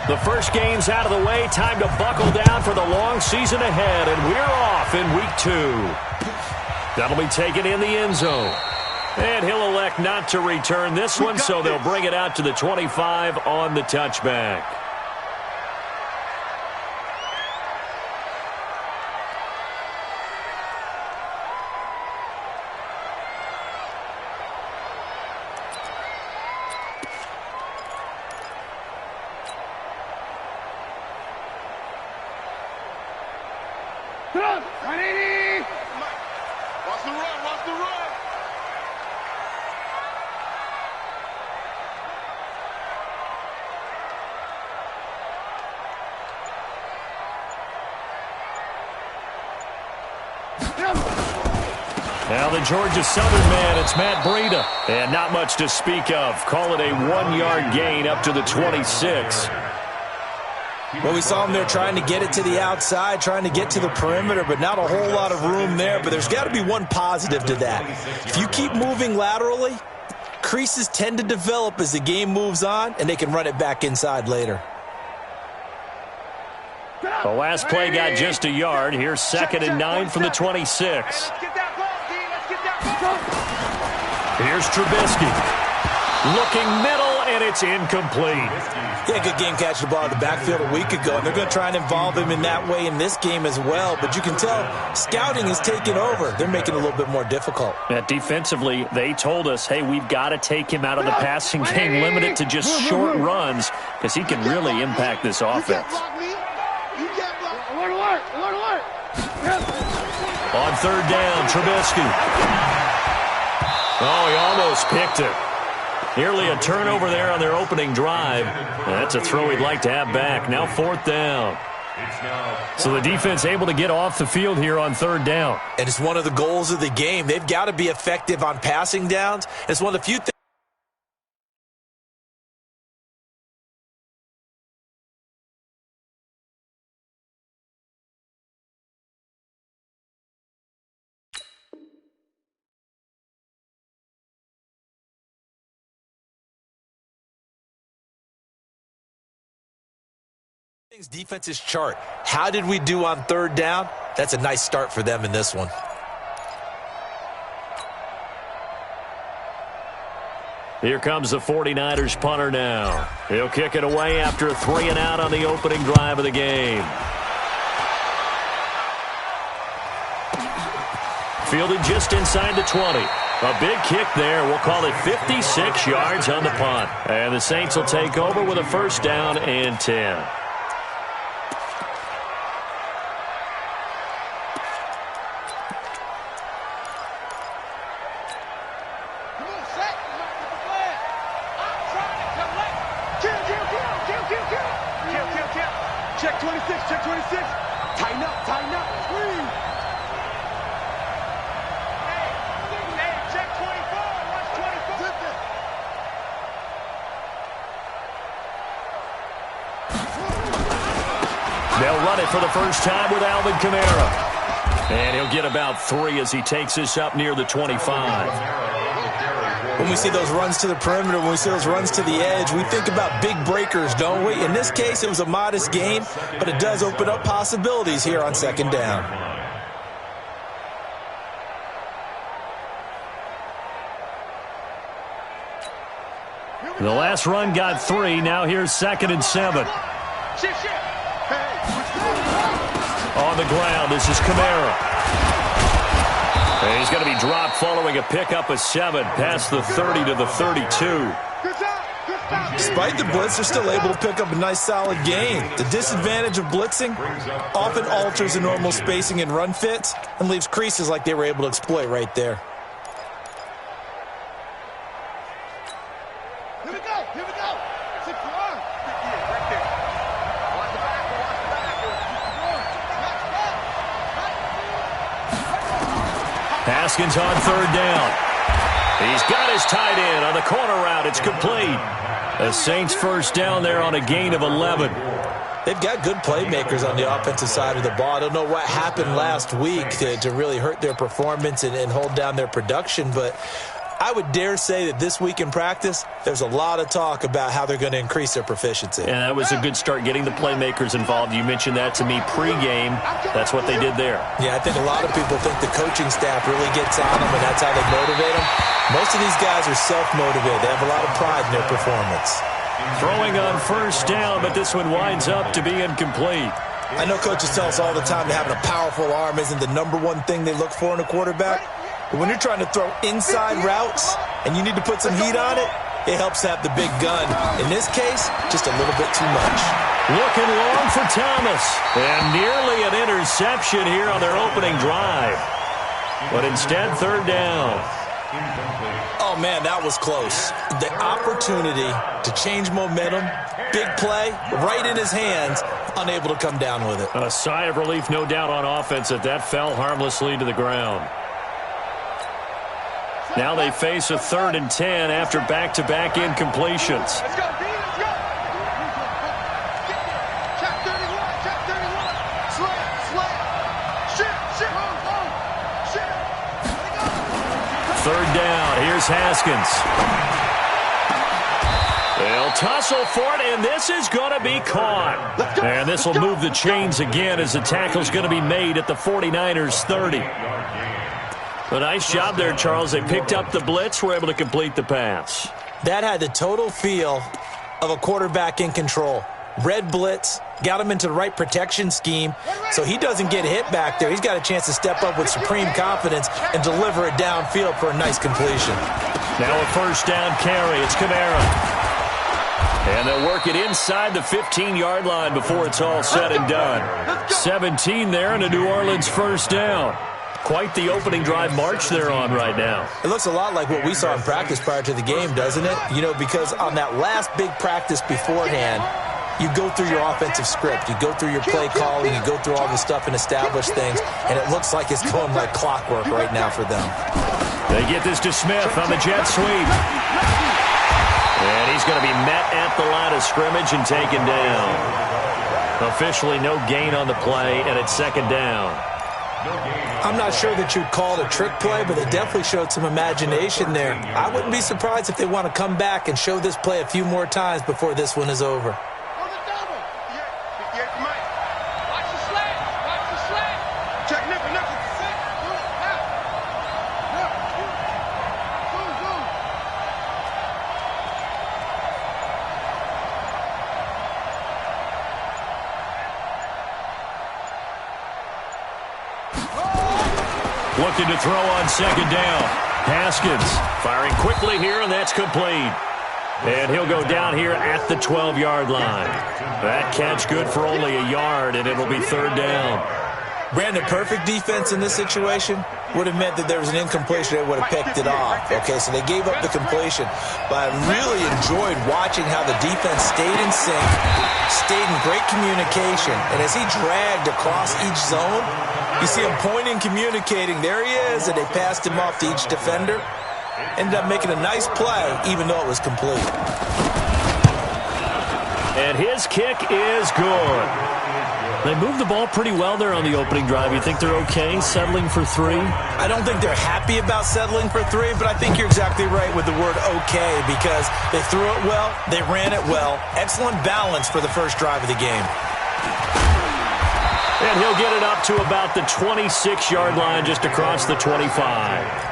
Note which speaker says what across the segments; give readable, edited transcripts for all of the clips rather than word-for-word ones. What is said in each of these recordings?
Speaker 1: The first game's out of the way. Time to buckle down for the long season ahead, and we're off in week 2. That'll be taken in the end zone. And he'll elect not to return this one, so they'll bring it out to the 25 on the touchback.
Speaker 2: Now the Georgia Southern man, it's Matt Breida. And not much to speak of. Call it a 1-yard gain up to the 26.
Speaker 3: Well, we saw him there trying to get it to the outside, trying to get to the perimeter, but not a whole lot of room there. But there's got to be one positive to that. If you keep moving laterally, creases tend to develop as the game moves on, and they can run it back inside later.
Speaker 1: The last play got just a yard. Here's 2nd and 9 from the 26. Here's Trubisky. Looking middle, and it's incomplete.
Speaker 3: He had a good game catching the ball in the backfield a week ago, and they're going to try and involve him in that way in this game as well. But you can tell scouting is taking over. They're making it a little bit more difficult.
Speaker 1: Defensively, they told us, hey, we've got to take him out of the passing game, limit it to just short runs, because he can really impact this offense. On 3rd down, Trubisky. Oh, he almost picked it. Nearly a turnover there on their opening drive. That's a throw he'd like to have back. Now 4th down. So the defense able to get off the field here on 3rd down.
Speaker 3: And it's one of the goals of the game. They've got to be effective on passing downs. It's one of the few things. Defense's chart. How did we do on 3rd down? That's a nice start for them in this one.
Speaker 1: Here comes the 49ers punter now. He'll kick it away after a 3-and-out on the opening drive of the game. Fielded just inside the 20. A big kick there. We'll call it 56 yards on the punt. And the Saints will take over with a 1st down and 10.
Speaker 4: Check 26, check 26. Tighten up, tighten up. Hey, check 24, watch 24.
Speaker 1: They'll run it for the first time with Alvin Kamara. And he'll get about 3 as he takes this up near the 25.
Speaker 3: When we see those runs to the perimeter, when we see those runs to the edge, we think about big breakers, don't we? In this case, it was a modest gain, but it does open up possibilities here on 2nd down.
Speaker 1: The last run got 3. Now here's 2nd and 7. On the ground, this is Kamara. And he's going to be dropped following a pickup of 7 past the 30 to the 32.
Speaker 3: Despite the blitz, they're still able to pick up a nice solid gain. The disadvantage of blitzing often alters the normal spacing and run fits and leaves creases like they were able to exploit right there.
Speaker 4: Here we go, here we go.
Speaker 1: Haskins on 3rd down. He's got his tight end on the corner route. It's complete. The Saints 1st down there on a gain of 11.
Speaker 3: They've got good playmakers on the offensive side of the ball. I don't know what happened last week to really hurt their performance and hold down their production, but I would dare say that this week in practice, there's a lot of talk about how they're going to increase their proficiency.
Speaker 1: And that was a good start, getting the playmakers involved. You mentioned that to me pregame. That's what they did there.
Speaker 3: Yeah, I think a lot of people think the coaching staff really gets on them, and that's how they motivate them. Most of these guys are self-motivated. They have a lot of pride in their performance.
Speaker 1: Throwing on first down, but this one winds up to be incomplete.
Speaker 3: I know coaches tell us all the time that having a powerful arm isn't the #1 thing they look for in a quarterback. But when you're trying to throw inside routes and you need to put some heat on it, it helps to have the big gun. In this case, just a little bit too much.
Speaker 1: Looking long for Thomas. And nearly an interception here on their opening drive. But instead, third down.
Speaker 3: Oh, man, that was close. The opportunity to change momentum, big play, right in his hands, unable to come down with it.
Speaker 1: A sigh of relief, no doubt, on offense that fell harmlessly to the ground. Now they face a 3rd and 10 after back-to-back incompletions.
Speaker 4: Let's go, D, let's go. Check 31, check 31. Slam. Shit.
Speaker 1: Third down, here's Haskins. They'll tussle for it, and this is going to be caught. And this will move the chains again as the tackle's going to be made at the 49ers 30. A nice job there, Charles. They picked up the blitz, were able to complete the pass.
Speaker 3: That had the total feel of a quarterback in control. Red blitz, got him into the right protection scheme, so he doesn't get hit back there. He's got a chance to step up with supreme confidence and deliver it downfield for a nice completion.
Speaker 1: Now a first down carry. It's Kamara. And they'll work it inside the 15-yard line before it's all said and done. 17 there and a New Orleans first down. Quite the opening drive march they're on right now.
Speaker 3: It looks a lot like what we saw in practice prior to the game, doesn't it? You know, because on that last big practice beforehand, you go through your offensive script. You go through your play calling. You go through all the stuff and establish things. And it looks like it's going like clockwork right now for them.
Speaker 1: They get this to Smith on the jet sweep. And he's going to be met at the line of scrimmage and taken down. Officially no gain on the play, and it's second down.
Speaker 3: I'm not sure that you'd call it a trick play, but they definitely showed some imagination there. I wouldn't be surprised if they want to come back and show this play a few more times before this one is over.
Speaker 1: Looking to throw on second down. Haskins firing quickly here, and that's complete. And he'll go down here at the 12-yard line. That catch good for only a yard, and it'll be third down.
Speaker 3: Brandon, perfect defense in this situation would have meant that there was an incompletion. They would have picked it off. Okay, so they gave up the completion. But I really enjoyed watching how the defense stayed in sync, stayed in great communication. And as he dragged across each zone, you see him pointing, communicating. There he is, and they passed him off to each defender. Ended up making a nice play, even though it was complete.
Speaker 1: And his kick is good. They moved the ball pretty well there on the opening drive. You think they're okay settling for 3?
Speaker 3: I don't think they're happy about settling for 3, but I think you're exactly right with the word okay, because they threw it well, they ran it well. Excellent balance for the first drive of the game.
Speaker 1: And he'll get it up to about the 26-yard line, just across the 25.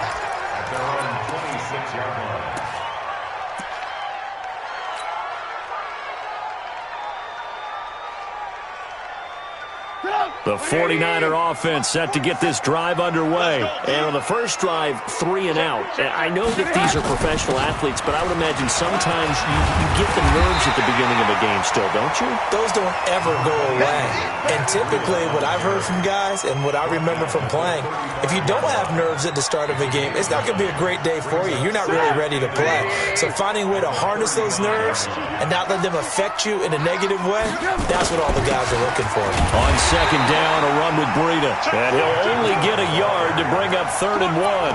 Speaker 1: The 49er offense set to get this drive underway. And on the first drive, 3 and out. I know that these are professional athletes, but I would imagine sometimes you get the nerves at the beginning of a game still, don't you?
Speaker 3: Those don't ever go away. And typically what I've heard from guys and what I remember from playing, if you don't have nerves at the start of a game, it's not going to be a great day for you. You're not really ready to play. So finding a way to harness those nerves and not let them affect you in a negative way, that's what all the guys are looking for.
Speaker 1: On second down, a run with Breida. And he'll only get a yard to bring up 3rd and 1.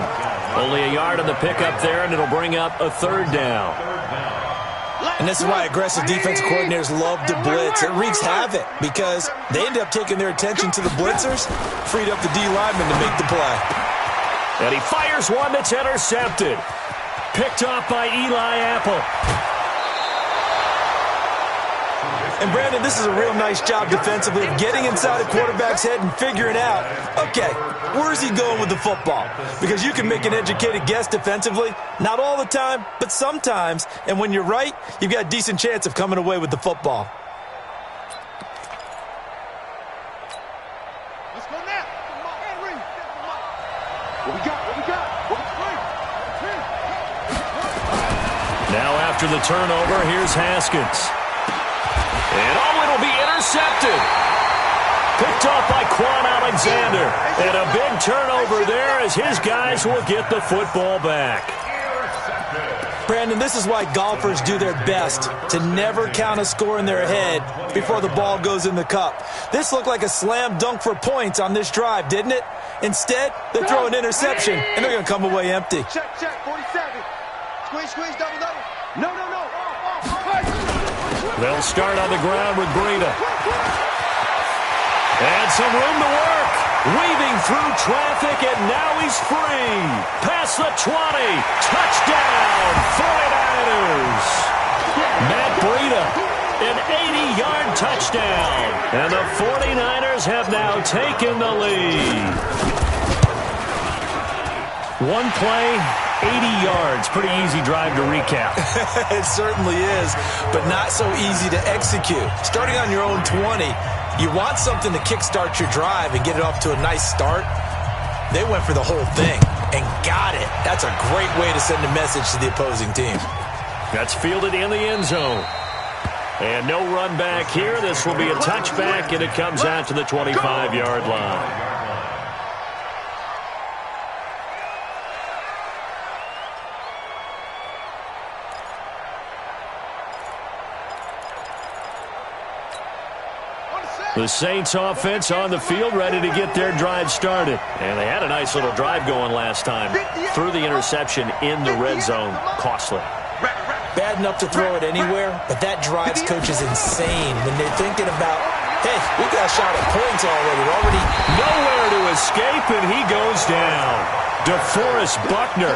Speaker 1: Only a yard on the pickup there, and it'll bring up a third down.
Speaker 3: And this is why aggressive defensive coordinators love to blitz. It wreaks havoc because they end up taking their attention to the blitzers, freed up the D lineman to make the play.
Speaker 1: And he fires one that's intercepted. Picked off by Eli Apple.
Speaker 3: And, Brandon, this is a real nice job defensively of getting inside a quarterback's head and figuring out, okay, where's he going with the football? Because you can make an educated guess defensively, not all the time, but sometimes. And when you're right, you've got a decent chance of coming away with the football.
Speaker 4: Let's go now. What we got?
Speaker 1: Now after the turnover, here's Haskins. And it'll be intercepted. Picked off by Quan Alexander. And a big turnover there as his guys will get the football back.
Speaker 3: Brandon, this is why golfers do their best to never count a score in their head before the ball goes in the cup. This looked like a slam dunk for points on this drive, didn't it? Instead, they throw an interception, and they're going to come away empty.
Speaker 4: Check, 47. Squeeze, double. No.
Speaker 1: They'll start on the ground with Breida. And some room to work. Weaving through traffic, and now he's free. Past the 20. Touchdown, 49ers. Matt Breida, an 80-yard touchdown. And the 49ers have now taken the lead. One play, 80 yards. Pretty easy drive to recap.
Speaker 3: It certainly is, but not so easy to execute. Starting on your own 20, you want something to kickstart your drive and get it off to a nice start. They went for the whole thing and got it. That's a great way to send a message to the opposing team.
Speaker 1: That's fielded in the end zone. And no run back here. This will be a touchback, and it comes out to the 25-yard line. The Saints offense on the field, ready to get their drive started. And they had a nice little drive going last time. Threw the interception in the red zone. Costly.
Speaker 3: Bad enough to throw it anywhere, but that drives coaches insane when they're thinking about, hey, we got a shot at points already. We're already
Speaker 1: nowhere to escape, and he goes down. DeForest Buckner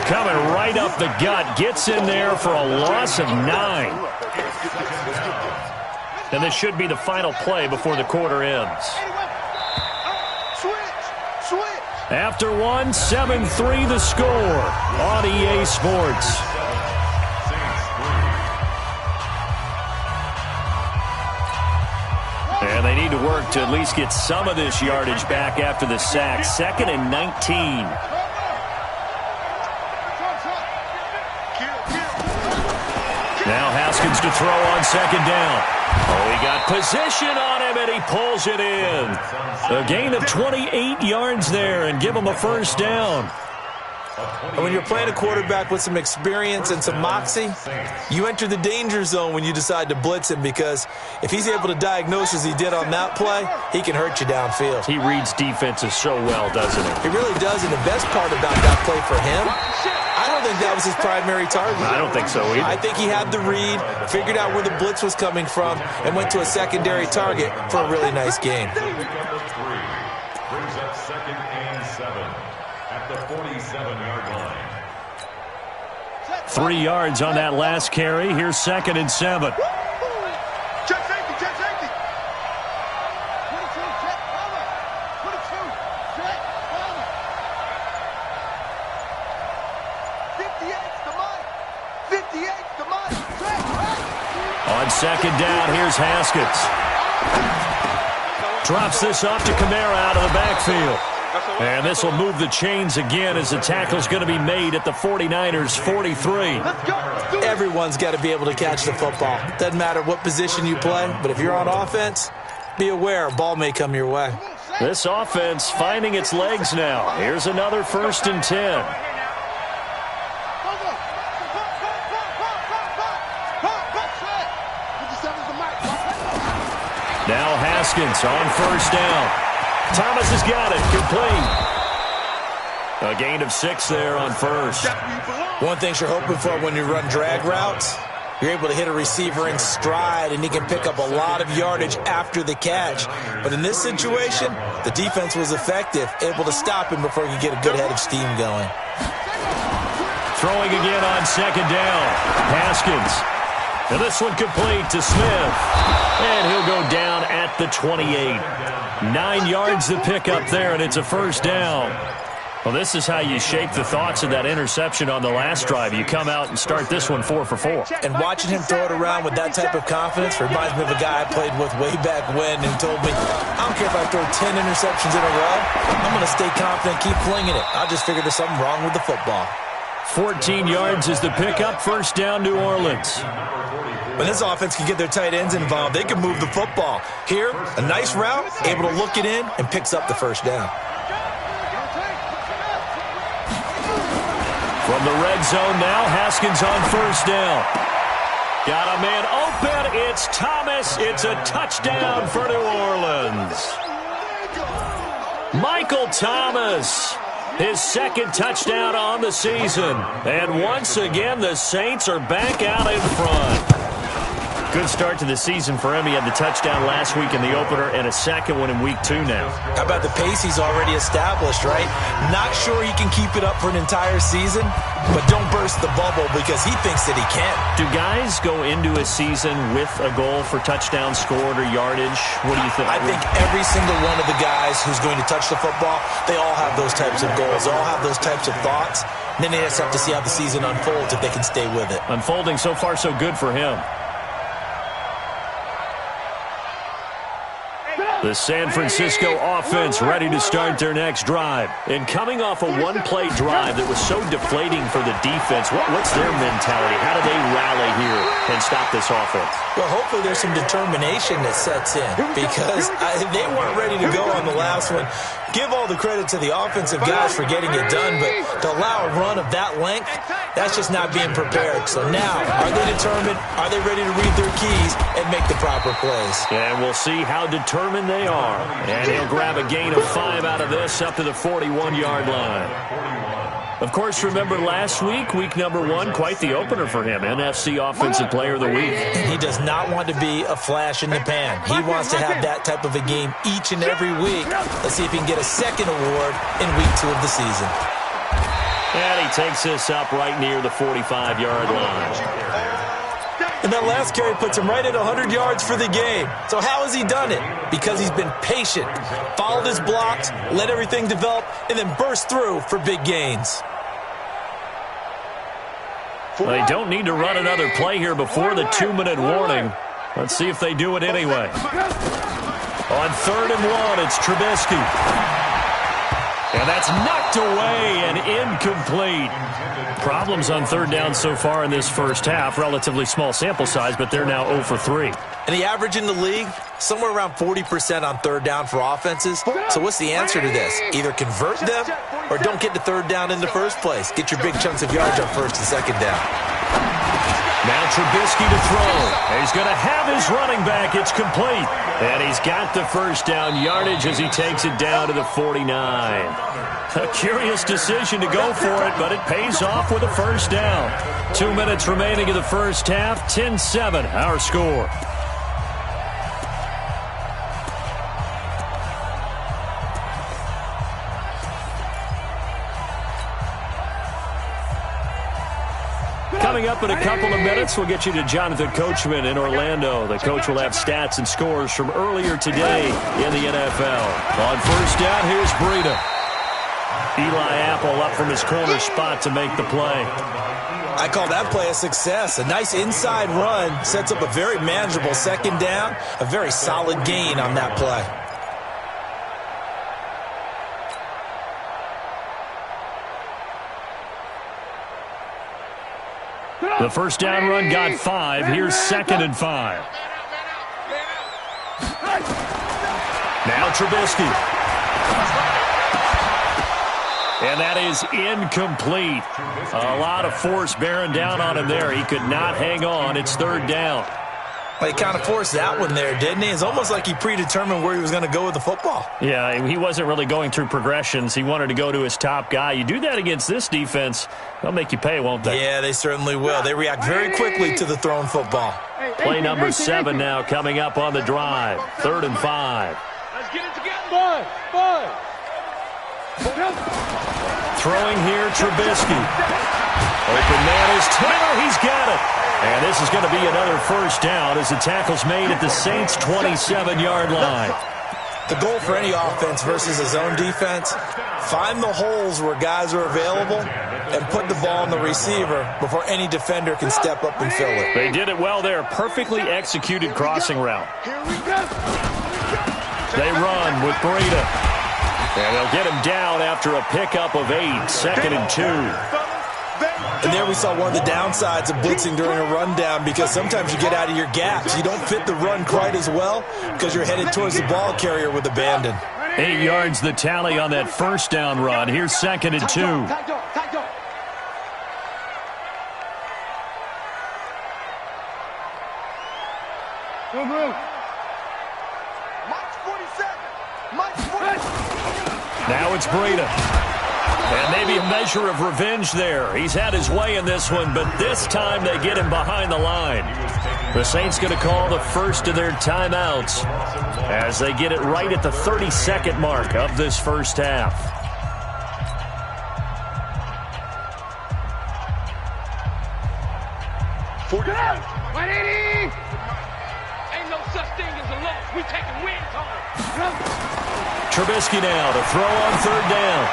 Speaker 1: coming right up the gut. Gets in there for a loss of 9. And this should be the final play before the quarter ends.
Speaker 4: Switch.
Speaker 1: After one, 7-3 the score on EA Sports. And they need to work to at least get some of this yardage back after the sack. 2nd and 19. Now Haskins to throw on 2nd down. Oh, he got position on him, and he pulls it in. A gain of 28 yards there, and give him a first down.
Speaker 3: And when you're playing a quarterback with some experience and some moxie, you enter the danger zone when you decide to blitz him, because if he's able to diagnose as he did on that play, he can hurt you downfield.
Speaker 1: He reads defenses so well, doesn't he?
Speaker 3: He really does, and the best part about that play for him, I don't think that was his primary target.
Speaker 1: I don't think so either.
Speaker 3: I think he had the read, figured out where the blitz was coming from, and went to a secondary target for a really nice gain.
Speaker 5: Brings up 2nd and 7 at the 47-yard line.
Speaker 1: 3 yards on that last carry. Here's 2nd and 7.
Speaker 4: Check safety. 22, check cover. 22, check cover. 58's the money. 58's the money. Check.
Speaker 1: On 2nd down, here's Haskins. Drops this off to Kamara out of the backfield. And this will move the chains again as the tackle's going to be made at the 49ers' 43.
Speaker 3: Everyone's got to be able to catch the football. Doesn't matter what position you play, but if you're on offense, be aware a ball may come your way.
Speaker 1: This offense finding its legs now. Here's another 1st and 10. Now Haskins on 1st down. Thomas has got it. Complete. A gain of 6 there on 1st.
Speaker 3: One thing you're hoping for when you run drag routes, you're able to hit a receiver in stride, and he can pick up a lot of yardage after the catch. But in this situation, the defense was effective, able to stop him before he could get a good head of steam going.
Speaker 1: Throwing again on second down. Haskins. And this one complete to Smith. And he'll go down at the 28. 9 yards to pick up there, and it's a first down. Well, this is how you shape the thoughts of that interception on the last drive. You come out and start this one 4 for 4.
Speaker 3: And watching him throw it around with that type of confidence reminds me of a guy I played with way back when who told me, I don't care if I throw 10 interceptions in a row, I'm going to stay confident, keep flinging it. I just figured there's something wrong with the football.
Speaker 1: 14 yards is the pickup, first down, New Orleans.
Speaker 3: When this offense can get their tight ends involved, they can move the football. Here, a nice route, able to look it in, and picks up the first down.
Speaker 1: From the red zone now, Haskins on first down. Got a man open. It's Thomas. It's a touchdown for New Orleans. Michael Thomas, his second touchdown on the season. And once again, the Saints are back out in front. Good start to the season for him. He had the touchdown last week in the opener and a second one in week 2 now.
Speaker 3: How about the pace he's already established, right? Not sure he can keep it up for an entire season, but don't burst the bubble because he thinks that he can.
Speaker 1: Do guys go into a season with a goal for touchdown scored or yardage? What do you think?
Speaker 3: I think every single one of the guys who's going to touch the football, they all have those types of goals. They all have those types of thoughts. And then they just have to see how the season unfolds if they can stay with it.
Speaker 1: Unfolding so far so good for him. The San Francisco offense ready to start their next drive. And coming off a one-play drive that was so deflating for the defense, what's their mentality? How do they rally here and stop this offense?
Speaker 3: Well, hopefully there's some determination that sets in because they weren't ready to go on the last one. Give all the credit to the offensive guys for getting it done, but to allow a run of that length, that's just not being prepared. So now, are they determined? Are they ready to read their keys and make the proper plays?
Speaker 1: And we'll see how determined they are. And he'll grab a gain of 5 out of this up to the 41-yard line. Of course, remember last week, week number 1, quite the opener for him. NFC Offensive Player of the Week.
Speaker 3: And he does not want to be a flash in the pan. He wants to have that type of a game each and every week. Let's see if he can get a second award in week 2 of the season.
Speaker 1: And he takes this up right near the 45-yard line.
Speaker 3: And that last carry puts him right at 100 yards for the game. So how has he done it? Because he's been patient, followed his blocks, let everything develop, and then burst through for big gains.
Speaker 1: Well, they don't need to run another play here before the 2-minute warning. Let's see if they do it anyway. On 3rd and 1, it's Trubisky. And that's knocked away and incomplete. Problems on 3rd down so far in this first half. Relatively small sample size, but they're now 0 for 3.
Speaker 3: And the average in the league, somewhere around 40% on 3rd down for offenses. So what's the answer to this? Either convert them or don't get to 3rd down in the first place. Get your big chunks of yards on 1st and 2nd down.
Speaker 1: Now Trubisky to throw. He's going to have his running back. It's complete. And he's got the first down yardage as he takes it down to the 49. A curious decision to go for it, but it pays off with a first down. 2 minutes remaining in the first half. 10-7, our score. Coming up in a couple of minutes, we'll get you to Jonathan Coachman in Orlando. The coach will have stats and scores from earlier today in the NFL. On first down, here's Breida. Eli Apple up from his corner spot to make the play.
Speaker 3: I call that play a success. A nice inside run sets up a very manageable 2nd down. A very solid gain on that play.
Speaker 1: The first down run got 5. Here's 2nd and 5. Now Trubisky. And that is incomplete. A lot of force bearing down on him there. He could not hang on. It's 3rd down.
Speaker 3: Well, he kind of forced that one there, didn't he? It's almost like he predetermined where he was going to go with the football.
Speaker 1: Yeah, he wasn't really going through progressions. He wanted to go to his top guy. You do that against this defense, they'll make you pay, won't they?
Speaker 3: Yeah, they certainly will. They react very quickly to the thrown football.
Speaker 1: Play number 7 now coming up on the drive. 3rd and 5.
Speaker 4: Let's get it together. 5.
Speaker 1: Throwing here, Trubisky. Open man is Taylor. He's got it. And this is going to be another first down as the tackle's made at the Saints' 27-yard line.
Speaker 3: The goal for any offense versus a zone defense, find the holes where guys are available and put the ball on the receiver before any defender can step up and fill it.
Speaker 1: They did it well there. Perfectly executed crossing route. They run with Breida. And they'll get him down after a pickup of 8, 2nd and 2.
Speaker 3: And there we saw one of the downsides of blitzing during a rundown, because sometimes you get out of your gaps. You don't fit the run quite as well because you're headed towards the ball carrier with abandon.
Speaker 1: 8 yards the tally on that first down run. Here's 2nd and 2. Now it's Breida. And maybe a measure of revenge there. He's had his way in this one, but this time they get him behind the line. The Saints going to call the first of their timeouts as they get it right at the 30-second mark of this first half.
Speaker 6: Ain't no such thing as a loss. We taking wins home.
Speaker 1: Trubisky now to throw on 3rd down.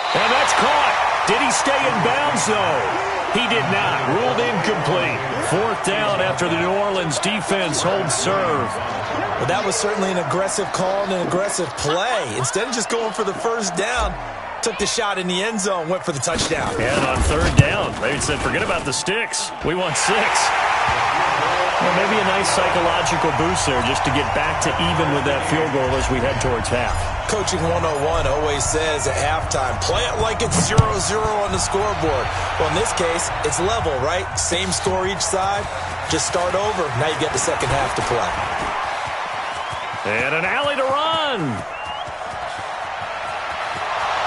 Speaker 1: And that's caught. Did he stay in bounds, though? He did not. Ruled incomplete. 4th down after the New Orleans defense holds serve.
Speaker 3: Well, that was certainly an aggressive call and an aggressive play. Instead of just going for the first down, took the shot in the end zone, went for the touchdown.
Speaker 1: And on 3rd down, they said, forget about the sticks. We want 6. Well, maybe a nice psychological boost there just to get back to even with that field goal as we head towards half.
Speaker 3: Coaching 101 always says at halftime, play it like it's 0-0 on the scoreboard. Well, in this case, it's level, right? Same score each side. Just start over. Now you get the second half to play.
Speaker 1: And an alley to run.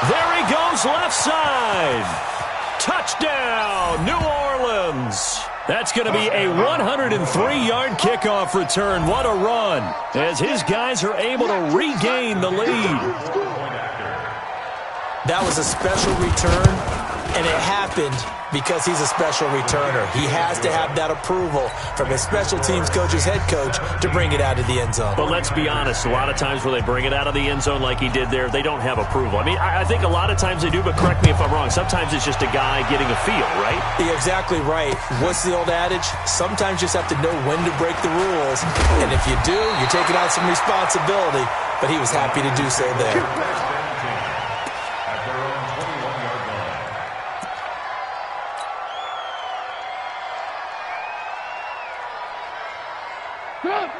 Speaker 1: There he goes, left side. Touchdown, New Orleans. That's going to be a 103-yard kickoff return. What a run, as his guys are able to regain the lead.
Speaker 3: That was a special return, and it happened because he's a special returner. He has to have that approval from his special teams coach's head coach to bring it out of the end zone.
Speaker 1: But let's be honest, a lot of times when they bring it out of the end zone like he did there, they don't have approval. I mean, I think a lot of times they do, but correct me if I'm wrong. Sometimes it's just a guy getting a feel, right?
Speaker 3: You're exactly right. What's the old adage? Sometimes you just have to know when to break the rules. And if you do, you're taking on some responsibility. But he was happy to do so there.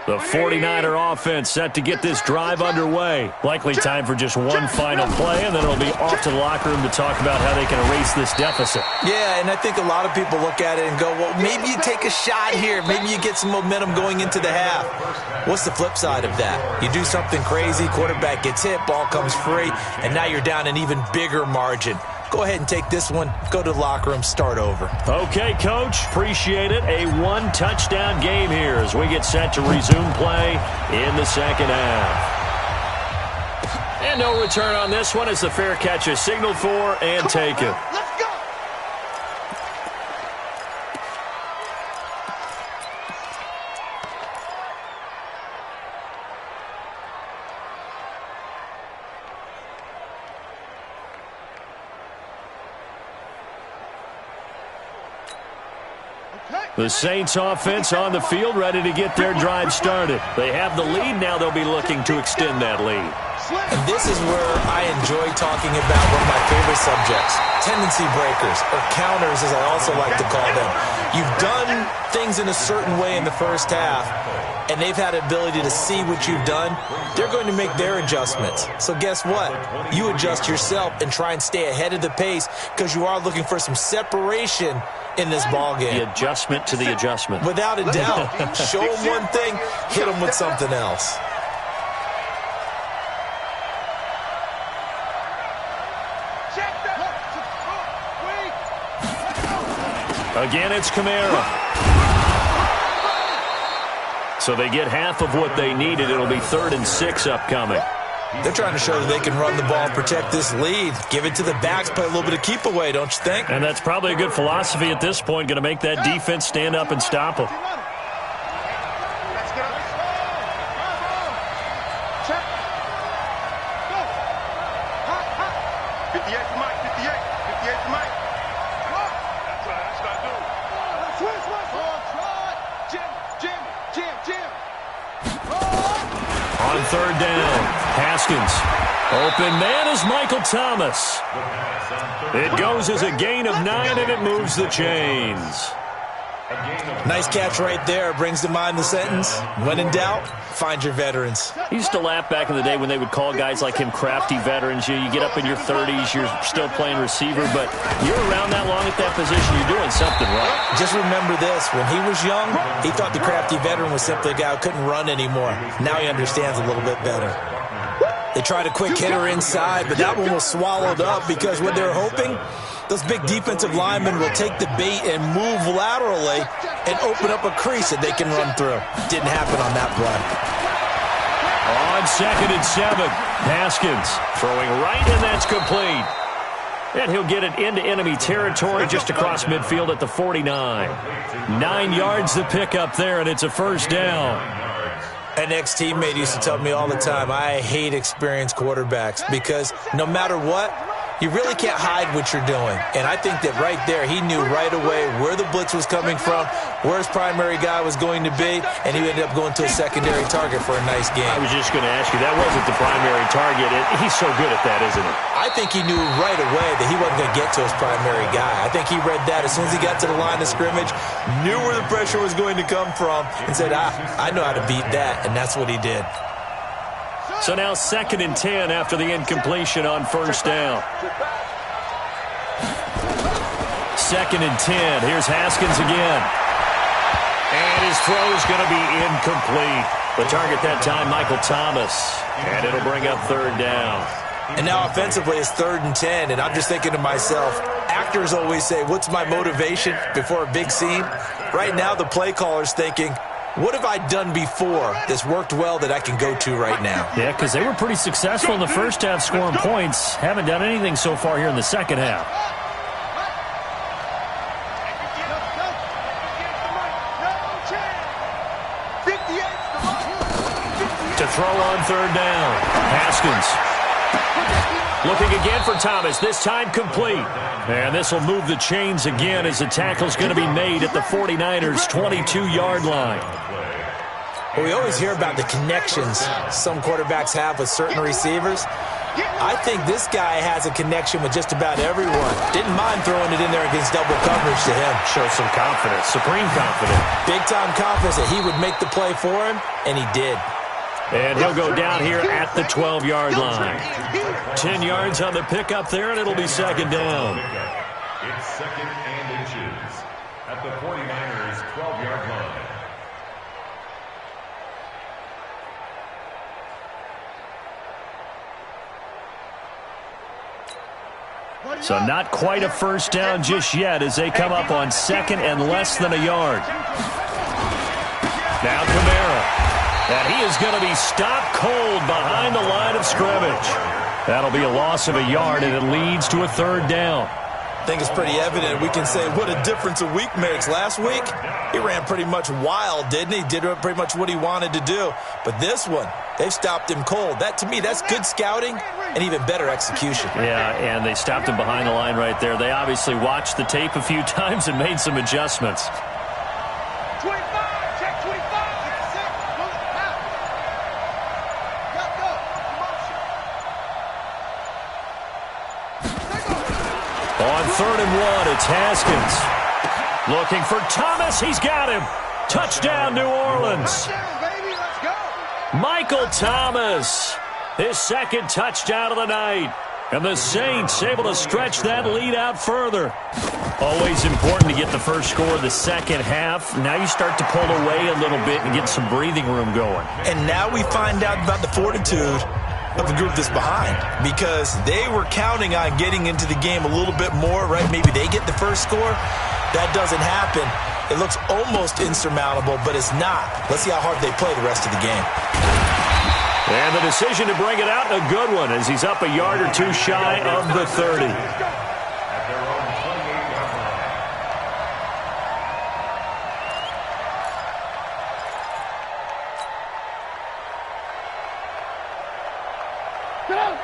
Speaker 1: The 49er offense set to get this drive underway. Likely time for just one final play, and then it'll be off to the locker room to talk about how they can erase this deficit.
Speaker 3: Yeah, and I think a lot of people look at it and go, well, maybe you take a shot here. Maybe you get some momentum going into the half. What's the flip side of that? You do something crazy, quarterback gets hit, ball comes free, and now you're down an even bigger margin. Go ahead and take this one, go to the locker room, start over.
Speaker 1: Okay, Coach, appreciate it. A one-touchdown game here as we get set to resume play in the second half. And no return on this one as the fair catch is signaled for and taken.
Speaker 4: Let's go.
Speaker 1: The Saints offense on the field, ready to get their drive started. They have the lead. Now they'll be looking to extend that lead.
Speaker 3: And this is where I enjoy talking about one of my favorite subjects, tendency breakers, or counters as I also like to call them. You've done things in a certain way in the first half, and they've had an ability to see what you've done. They're going to make their adjustments. So guess what? You adjust yourself and try and stay ahead of the pace because you are looking for some separation in this ball game.
Speaker 1: The adjustment to the adjustment.
Speaker 3: Without a doubt. Show them one thing, hit them with something else.
Speaker 1: Again, it's Kamara. So they get half of what they needed. It'll be 3rd and 6 upcoming.
Speaker 3: They're trying to show that they can run the ball and protect this lead. Give it to the backs, play a little bit of keep away, don't you think?
Speaker 1: And that's probably a good philosophy at this point, going to make that defense stand up and stop them. On third down, Haskins. Open man is Michael Thomas. It goes as a gain of 9, and it moves the chains.
Speaker 3: Nice catch right there. Brings to mind the sentence, when in doubt, find your veterans.
Speaker 1: He used to laugh back in the day when they would call guys like him crafty veterans. You get up in your 30s, you're still playing receiver, but you're around that long at that position, you're doing something right.
Speaker 3: Just remember this. When he was young, he thought the crafty veteran was simply a guy who couldn't run anymore. Now he understands a little bit better. They tried a quick hitter inside, but that one was swallowed up because what they're hoping, those big defensive linemen will take the bait and move laterally and open up a crease that they can run through. Didn't happen on that play.
Speaker 1: On 2nd and 7, Haskins throwing right, and that's complete. And he'll get it into enemy territory just across midfield at the 49. 9 yards to pick up there, and it's a first down.
Speaker 3: An ex-teammate used to tell me all the time, I hate experienced quarterbacks because no matter what, you really can't hide what you're doing. And I think that right there, he knew right away where the blitz was coming from, where his primary guy was going to be, and he ended up going to a secondary target for a nice game.
Speaker 1: I was just going to ask you, that wasn't the primary target. He's so good at that, isn't he?
Speaker 3: I think he knew right away that he wasn't going to get to his primary guy. I think he read that as soon as he got to the line of scrimmage, knew where the pressure was going to come from, and said, I know how to beat that, and that's what he did.
Speaker 1: So now 2nd and 10 after the incompletion on first down. 2nd and 10. Here's Haskins again. And his throw is going to be incomplete. The target that time, Michael Thomas. And it'll bring up third down.
Speaker 3: And now offensively it's 3rd and 10. And I'm just thinking to myself, actors always say, what's my motivation before a big scene? Right now the play caller's thinking, what have I done before that's worked well that I can go to right now?
Speaker 1: Yeah, because they were pretty successful in the first half scoring points. Haven't done anything so far here in the second half. To throw on third down. Haskins. Looking again for Thomas, this time complete. And this will move the chains again as the tackle's going to be made at the 49ers' 22-yard line.
Speaker 3: Well, we always hear about the connections some quarterbacks have with certain receivers. I think this guy has a connection with just about everyone. Didn't mind throwing it in there against double coverage to him.
Speaker 1: Shows some confidence, supreme confidence.
Speaker 3: Big-time confidence that he would make the play for him, and he did.
Speaker 1: And he'll go down here at the 12-yard line. 10 yards on the pickup there, and it'll be second down.
Speaker 5: It's 2nd and inches at the 49ers' 12-yard line.
Speaker 1: So not quite a first down just yet as they come up on 2nd and less than a yard. Now Kamara. And he is going to be stopped cold behind the line of scrimmage. That'll be a loss of a yard, and it leads to a third down.
Speaker 3: I think it's pretty evident. We can say what a difference a week makes. Last week, he ran pretty much wild, didn't he? Did pretty much what he wanted to do. But this one, they've stopped him cold. That, to me, that's good scouting and even better execution.
Speaker 1: Yeah, and they stopped him behind the line right there. They obviously watched the tape a few times and made some adjustments.
Speaker 4: 25, check 25.
Speaker 1: On 3rd and 1, it's Haskins. Looking for Thomas. He's got him. Touchdown, New Orleans. Michael Thomas, his 2nd touchdown of the night. And the Saints able to stretch that lead out further. Always important to get the first score of the second half. Now you start to pull away a little bit and get some breathing room going.
Speaker 3: And now we find out about the fortitude of the group that's behind, because they were counting on getting into the game a little bit more, right? Maybe they get the first score. That doesn't happen. It looks almost insurmountable, but it's not. Let's see how hard they play the rest of the game.
Speaker 1: And the decision to bring it out, a good one, as he's up a yard or two shy of the 30.
Speaker 5: At their own 28-yard line.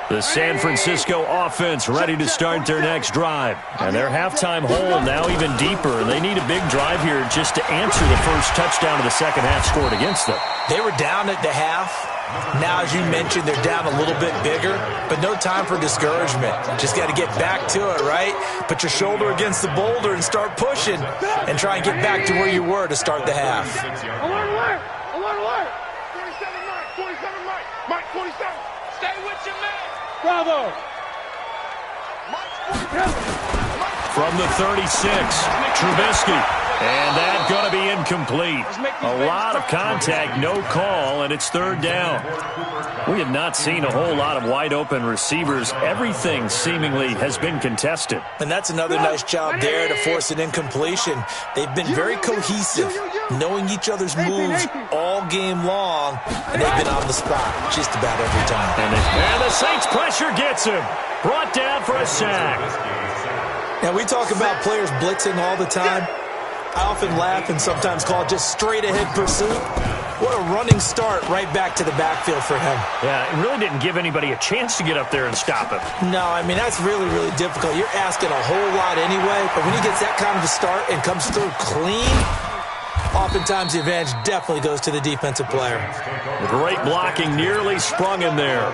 Speaker 1: The San Francisco offense ready to start their next drive. And their halftime hole now even deeper. They need a big drive here just to answer the first touchdown of the second half scored against them.
Speaker 3: They were down at the half. Now, as you mentioned, they're down a little bit bigger, but no time for discouragement. Just got to get back to it, right? Put your shoulder against the boulder and start pushing and try and get back to where you were to start the half.
Speaker 6: Alert! 27 Mike, 27. Stay with your man. Bravo.
Speaker 1: From the 36, Trubisky. And that's going to be incomplete. A lot of contact, no call, and it's third down. We have not seen a whole lot of wide-open receivers. Everything seemingly has been contested.
Speaker 3: And that's another nice job there to force an incompletion. They've been very cohesive, knowing each other's moves all game long, and they've been on the spot just about every time.
Speaker 1: And the Saints pressure gets him. Brought down for a sack.
Speaker 3: Now, we talk about players blitzing all the time. I often laugh and sometimes call it just straight-ahead pursuit. What a running start right back to the backfield for him.
Speaker 1: Yeah, it really didn't give anybody a chance to get up there and stop him.
Speaker 3: No, I mean, that's really, really difficult. You're asking a whole lot anyway, but when he gets that kind of a start and comes through clean, oftentimes the advantage definitely goes to the defensive player.
Speaker 1: Great blocking, nearly sprung him there.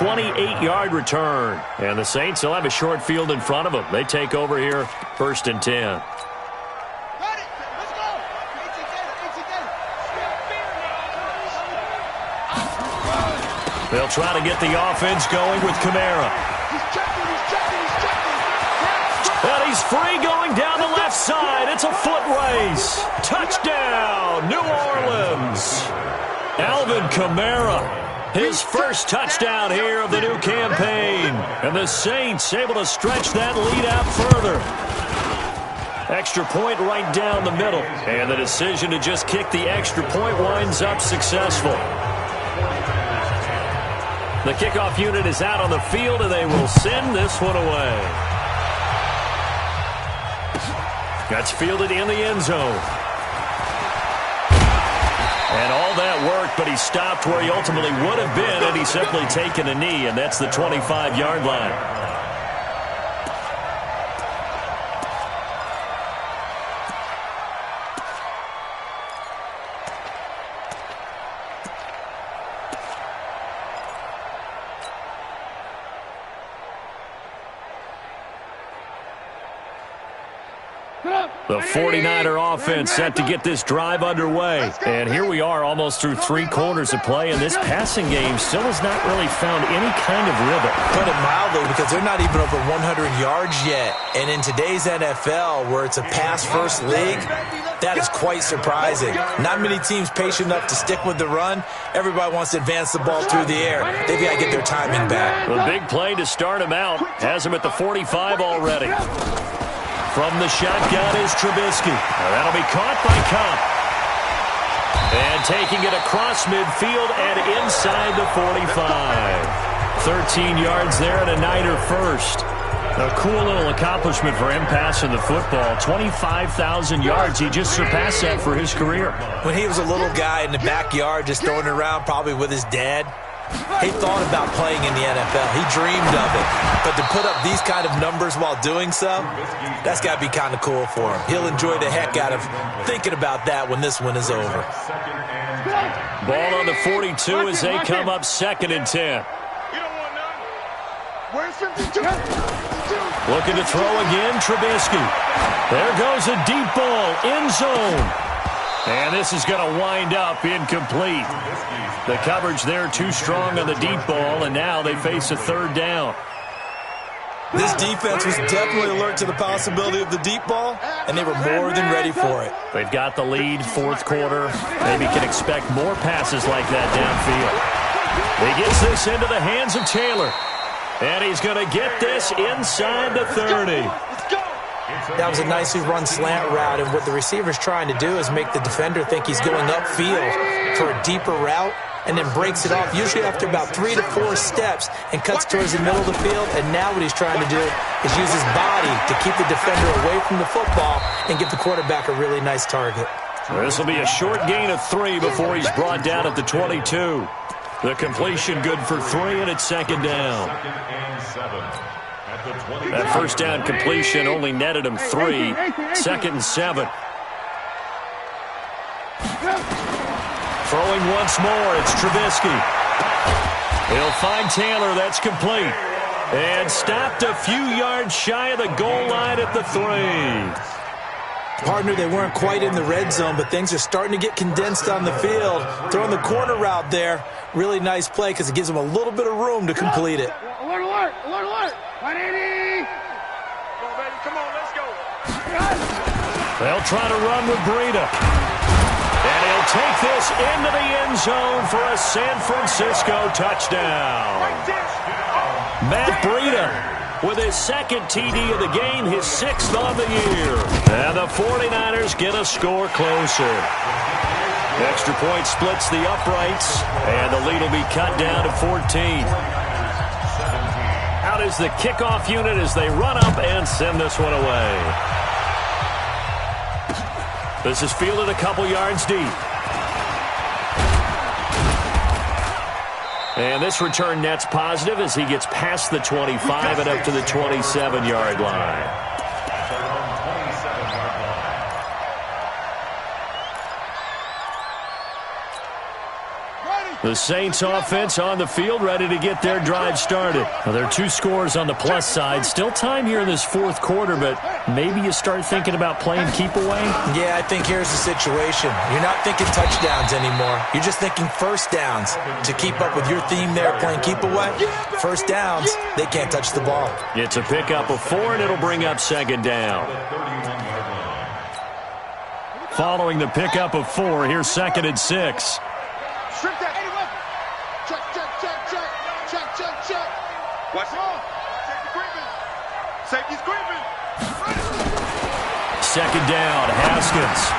Speaker 1: 28-yard return. And the Saints will have a short field in front of them. They take over here, 1st and 10. They'll try to get the offense going with Kamara. And he's free going down the left side. It's a foot race. Touchdown, New Orleans. Alvin Kamara, his first touchdown here of the new campaign. And the Saints able to stretch that lead out further. Extra point right down the middle. And the decision to just kick the extra point winds up successful. The kickoff unit is out on the field, and they will send this one away. That's fielded in the end zone. And all that worked, but he stopped where he ultimately would have been had he simply taken a knee, and that's the 25-yard line. The 49er offense set to get this drive underway. And here we are almost through 3 quarters of play, and this passing game still has not really found any kind of rhythm.
Speaker 3: Put it mildly, because they're not even over 100 yards yet. And in today's NFL, where it's a pass-first league, that is quite surprising. Not many teams patient enough to stick with the run. Everybody wants to advance the ball through the air. They've got to get their timing back.
Speaker 1: The big play to start him out has him at the 45 already. From the shotgun is Trubisky. That'll be caught by Cobb. And taking it across midfield and inside the 45. 13 yards there and a Niner first. A cool little accomplishment for him passing the football. 25,000 yards. He just surpassed that for his career.
Speaker 3: When he was a little guy in the backyard just throwing it around probably with his dad, he thought about playing in the NFL. He dreamed of it. But to put up these kind of numbers while doing so, that's got to be kind of cool for him. He'll enjoy the heck out of thinking about that when this one is over.
Speaker 1: Ball on the 42 as they come up 2nd and 10. Looking to throw again, Trubisky. There goes a deep ball, end zone. And this is going to wind up incomplete. The coverage there too strong on the deep ball, and now they face a 3rd down.
Speaker 3: This defense was definitely alert to the possibility of the deep ball, and they were more than ready for it.
Speaker 1: They've got the lead, 4th quarter. Maybe can expect more passes like that downfield. He gets this into the hands of Taylor. And he's going to get this inside the 30.
Speaker 3: That was a nicely run slant route, and what the receiver's trying to do is make the defender think he's going upfield for a deeper route, and then breaks it off, usually after about 3 to 4 steps, and cuts towards the middle of the field. And now what he's trying to do is use his body to keep the defender away from the football and give the quarterback a really nice target.
Speaker 1: This will be a short gain of 3 before he's brought down at the 22. The completion good for 3, and it's second down. That first down completion only netted him 3. Second and 7. Throwing once more, it's Trubisky. He'll find Taylor, that's complete. And stopped a few yards shy of the goal line at the 3.
Speaker 3: Partner, they weren't quite in the red zone, but things are starting to get condensed on the field. Throwing the corner route there, really nice play because it gives them a little bit of room to complete it.
Speaker 6: Alert, alert, alert, alert. 180. Come on, baby, come on, let's go.
Speaker 1: They'll try to run with Breida. And he'll take this into the end zone for a San Francisco touchdown. Matt Breida with his second TD of the game, his 6th on the year. And the 49ers get a score closer. Extra point splits the uprights, and the lead will be cut down to 14. Out is the kickoff unit as they run up and send this one away. This is fielded a couple yards deep. And this return net's positive as he gets past the 25 and up to the 27-yard line. The Saints offense on the field, ready to get their drive started. Well, there are 2 scores on the plus side. Still time here in this 4th quarter, but maybe you start thinking about playing keep away?
Speaker 3: Yeah, I think here's the situation. You're not thinking touchdowns anymore. You're just thinking first downs. To keep up with your theme there, playing keep away, first downs, they can't touch the ball.
Speaker 1: It's a pickup of 4, and it'll bring up second down. Following the pickup of 4, here's second and 6.
Speaker 4: Strip that. Check, check, check, check. Check, check, check. Watch it on. Safety's creeping.
Speaker 1: Second down, Haskins.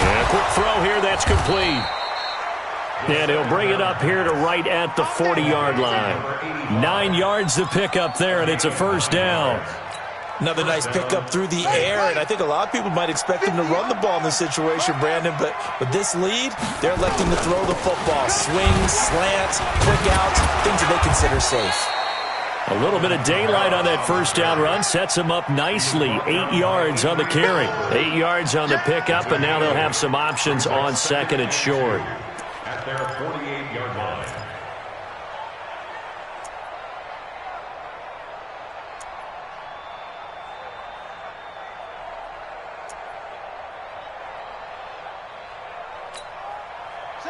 Speaker 1: And a quick throw here, that's complete. And he'll bring it up here to right at the 40-yard line. 9 yards to pick up there, and it's a first down.
Speaker 3: Another nice pickup through the air, and I think a lot of people might expect him to run the ball in this situation, Brandon, but with this lead, they're electing to throw the football. Swings, slants, quick outs, things that they consider safe.
Speaker 1: A little bit of daylight on that first down run sets him up nicely. 8 yards on the carry, 8 yards on the pickup, and now they'll have some options on second and short.
Speaker 5: At their 48-yard line.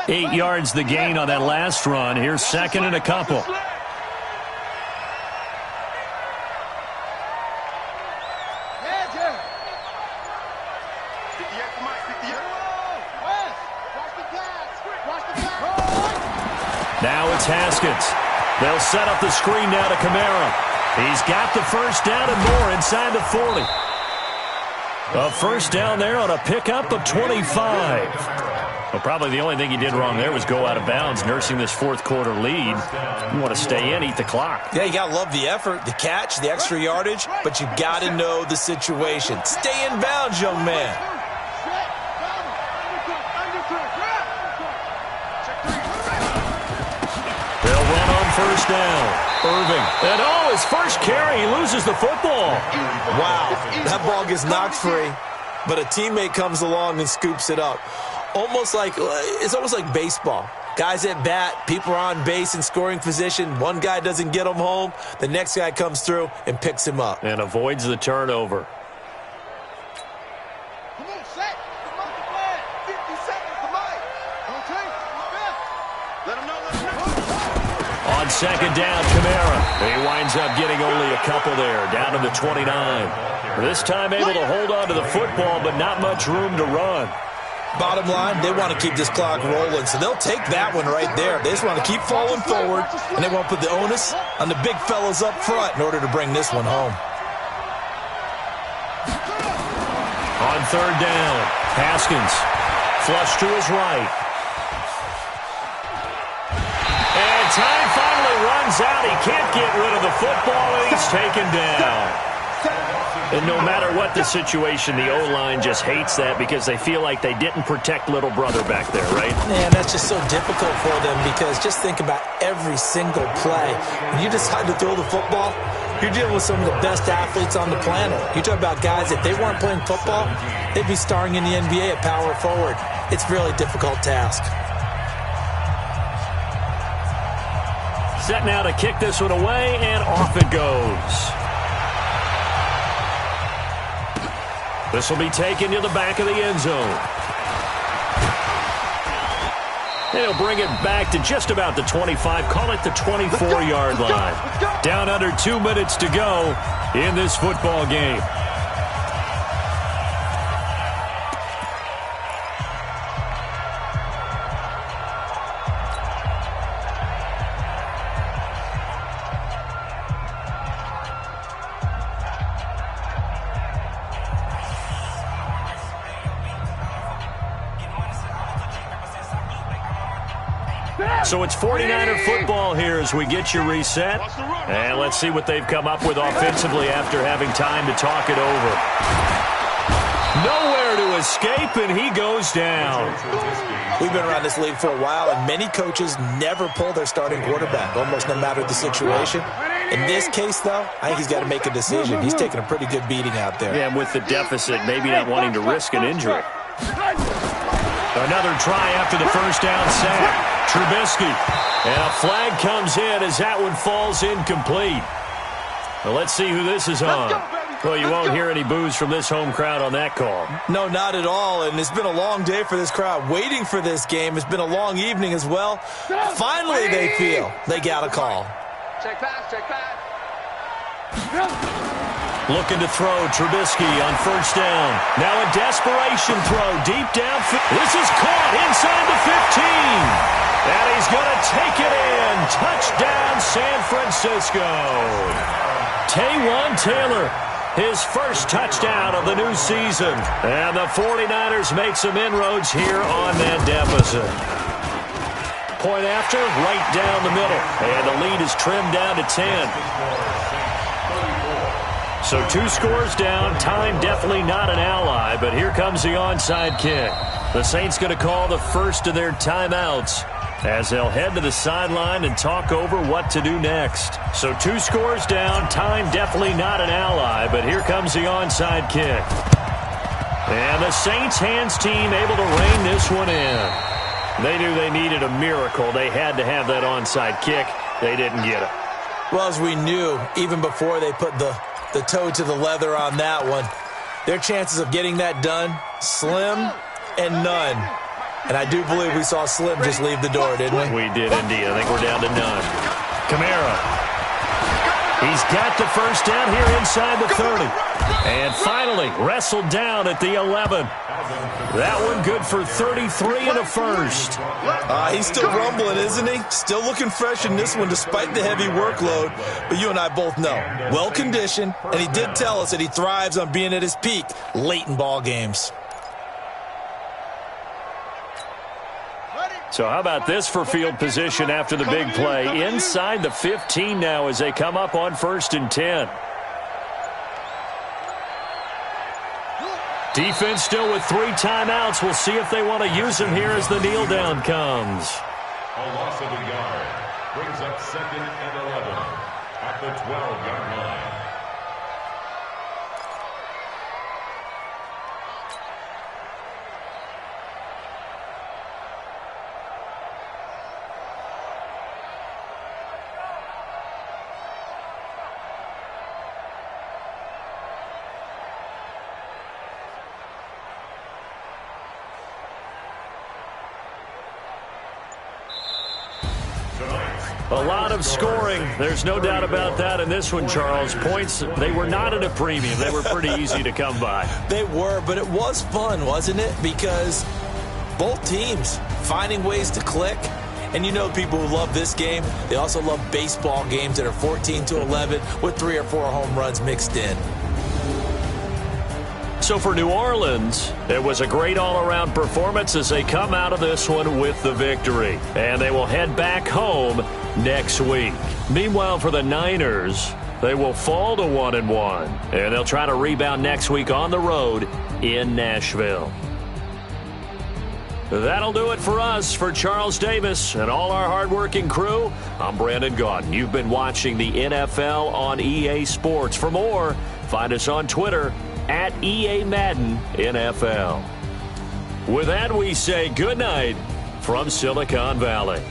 Speaker 1: Eight yards the gain on that last run. Here's second and a couple. Now it's Haskins. They'll set up the screen now to Kamara. He's got the first down and more inside the 40. A first down there on a pickup of 25. Well, probably the only thing he did wrong there was go out of bounds, nursing this 4th quarter lead. You want to stay in, eat the clock.
Speaker 3: Yeah, you got to love the effort, the catch, the extra yardage, but you got to know the situation. Stay in bounds, young man.
Speaker 1: They'll run on first down. Irving. And his first carry, he loses the football.
Speaker 3: Wow, that ball gets knocked free, but a teammate comes along and scoops it up. It's almost like baseball. Guys at bat, people are on base in scoring position. One guy doesn't get him home. The next guy comes through and picks him up.
Speaker 1: And avoids the turnover.
Speaker 4: Come on, set. Come on, play. 50 seconds to Mike. Okay. Let him know.
Speaker 1: On second down, Kamara. He winds up getting only a couple there, down to the 29. This time able to hold on to the football, but not much room to run.
Speaker 3: Bottom line, they want to keep this clock rolling, so they'll take that one right there. They just want to keep falling forward, and they want to put the onus on the big fellas up front in order to bring this one home.
Speaker 1: third down. Haskins, flush to his right. And time finally runs out. He can't get rid of the football, and he's taken down. And no matter what the situation, the O-line just hates that because they feel like they didn't protect little brother back there, right?
Speaker 3: Man, that's just so difficult for them because just think about every single play. When you decide to throw the football, you're dealing with some of the best athletes on the planet. You talk about guys, if they weren't playing football, they'd be starring in the NBA at power forward. It's a really difficult task.
Speaker 1: Set now to kick this one away, and off it goes. This will be taken to the back of the end zone. And he'll bring it back to just about the 25, call it the 24-yard line. Down under 2 minutes to go in this football game. So it's 49er football here as we get you reset. And let's see what they've come up with offensively after having time to talk it over. Nowhere to escape, and he goes down.
Speaker 3: We've been around this league for a while, and many coaches never pull their starting quarterback, almost no matter the situation. In this case, though, I think he's got to make a decision. He's taking a pretty good beating out there.
Speaker 1: Yeah, and with the deficit, maybe not wanting to risk an injury. Another try after the first down sack. Trubisky. And a flag comes in as that one falls incomplete. Well, let's see who this is on. Well, you won't hear any boos from this home crowd on that call.
Speaker 3: No, not at all. And it's been a long day for this crowd waiting for this game. It's been a long evening as well. Finally, they feel they got a call.
Speaker 6: Check pass, check pass.
Speaker 1: Looking to throw, Trubisky on first down. Now a desperation throw deep downfield. This is caught inside the 15. And he's going to take it in. Touchdown, San Francisco. Taywan Taylor, his first touchdown of the new season. And the 49ers make some inroads here on that deficit. Point after, right down the middle. And the lead is trimmed down to 10. So 2 scores down. Time definitely not an ally, but here comes the onside kick. The Saints going to call the first of their timeouts as they'll head to the sideline and talk over what to do next. So 2 scores down. Time definitely not an ally, but here comes the onside kick. And the Saints hands team able to rein this one in. They knew they needed a miracle. They had to have that onside kick. They didn't get it.
Speaker 3: Well, as we knew, even before they put the toe to the leather on that one, their chances of getting that done, slim and none. And I do believe we saw Slim just leave the door, didn't we?
Speaker 1: We did indeed. I think we're down to none. Kamara. He's got the first down here inside the 30. And finally wrestled down at the 11. That one good for 33 and a first.
Speaker 3: He's still rumbling, isn't he? Still looking fresh in this one despite the heavy workload. But you and I both know, well-conditioned, and he did tell us that he thrives on being at his peak late in ball games.
Speaker 1: So how about this for field position after the big play? Inside the 15 now as they come up on 1st and 10. Defense still with 3 timeouts. We'll see if they want to use them here as the kneel down comes.
Speaker 5: A loss of a yard brings up 2nd and 11 at the 12-yard line.
Speaker 1: A lot of scoring. There's no doubt about that in this one, Charles. Points, they were not at a premium. They were pretty easy to come by.
Speaker 3: They were, but it was fun, wasn't it? Because both teams finding ways to click. And you know people who love this game, they also love baseball games that are 14-11 with 3 or 4 home runs mixed in.
Speaker 1: So for New Orleans, it was a great all-around performance as they come out of this one with the victory. And they will head back home next week. Meanwhile, for the Niners, they will fall to 1-1. And they'll try to rebound next week on the road in Nashville. That'll do it for us. For Charles Davis and all our hardworking crew, I'm Brandon Gaudin. You've been watching the NFL on EA Sports. For more, find us on Twitter at EA Madden NFL. With that, we say good night from Silicon Valley.